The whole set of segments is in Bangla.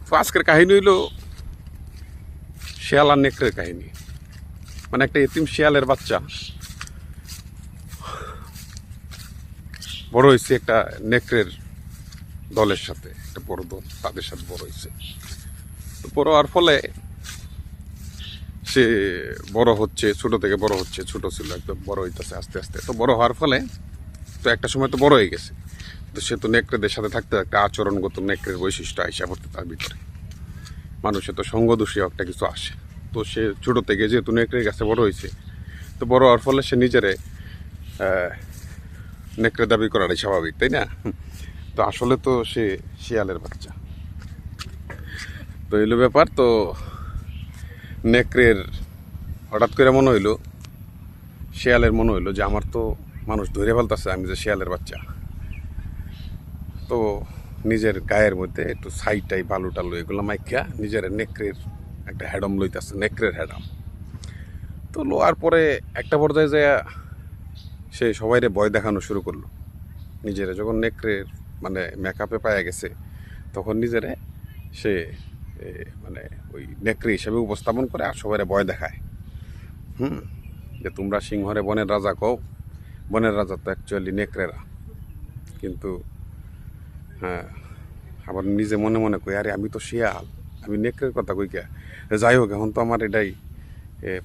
তো আজকের কাহিনী হইল শিয়াল আর নেকড়ের কাহিনী। মানে একটা এতিম শিয়ালের বাচ্চা বড় হয়েছে একটা নেকড়ের দলের সাথে, একটা বড় দল, তাদের সাথে বড় হয়েছে। তো বড় হওয়ার ফলে সে বড় হচ্ছে, ছোট থেকে বড় হচ্ছে, ছোট ছিল একদম বড় হইতেছে আস্তে আস্তে। তো বড় হওয়ার ফলে তো একটা সময় তো বড় হয়ে গেছে, তো সে তো নেকড়েদের সাথে থাকতে একটা আচরণগত নেকড়ের বৈশিষ্ট্য আইসা পড়তে তার ভিতরে। মানুষের তো সঙ্গদোষী একটা কিছু আসে। তো সে ছোট থেকে যেহেতু নেকড়ের কাছে বড় হয়েছে, তো বড় হওয়ার ফলে সে নিজেরে নেকড়ে দাবি করাটাই স্বাভাবিক, তাই না? তো আসলে তো সে শিয়ালের বাচ্চা। তো এলো ব্যাপার। তো নেকড়ের হঠাৎ করে মনে হইলো, শিয়ালের মনে হইলো যে আমার তো মানুষ ধরে ফেলতেছে আমি যে শিয়ালের বাচ্চা। তো নিজের গায়ের মধ্যে একটু ছাইটাই বালু টালু এগুলো মাইখা নিজের নেকড়ের একটা হ্যাডম লইতেছে, নেকড়ের হ্যাডম। তো লোয়ার পরে একটা পর্যায়ে যায় সে সবাইরে ভয় দেখানো শুরু করলো। নিজেরা যখন নেকড়ের মানে মেকআপে পাওয়া গেছে, তখন নিজেরে সে মানে ওই নেকড়ে হিসেবে উপস্থাপন করে আর সবাইরে ভয় দেখায়। যে তোমরা সিংহরে বনের রাজা কও, বনের রাজা তো অ্যাকচুয়ালি নেকড়েরা। কিন্তু হ্যাঁ, আবার নিজে মনে মনে কই আরে আমি তো শিয়াল, আমি নেকড়ের কথা কই কে। যাই হোক, এখন তো আমার এটাই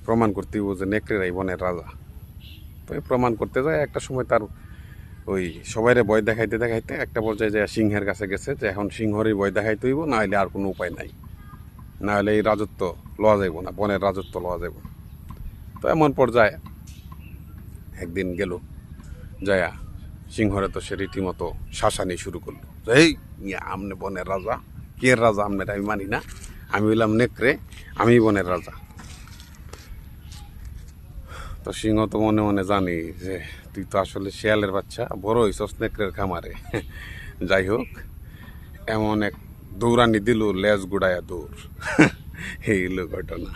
প্রমাণ করতে হইব যে নেকড়েরাই বনের রাজা। তো প্রমাণ করতে যায় একটা সময় তার ওই সবাইরে ভয় দেখাইতে দেখাইতে একটা পর্যায়ে যায় সিংহের কাছে গেছে যে এখন সিংহরই ভয় দেখাইতে হইব, না হলে আর কোনো উপায় নাই, না হলে এই রাজত্ব লওয়া যাইব না, বনের রাজত্ব লওয়া যাইব। তো এমন পর্যায়ে একদিন গেল যায়া সিংহরে তো সে রীতিমতো শাসানি শুরু করলো। এই আমনে বনের রাজা, কে রাজা আমনের আমি মানি না, আমি হইলাম নেকড়ে, আমি বনের রাজা। তো সিংহ তো মনে মনে জানি যে তুই তো আসলে শিয়ালের বাচ্চা, বড় হইছস নেকড়ের খামারে। যাই হোক, এমন এক দৌড়ানি দিল লেজ গুড়াইয়া দৌড়। এই হলো ঘটনা।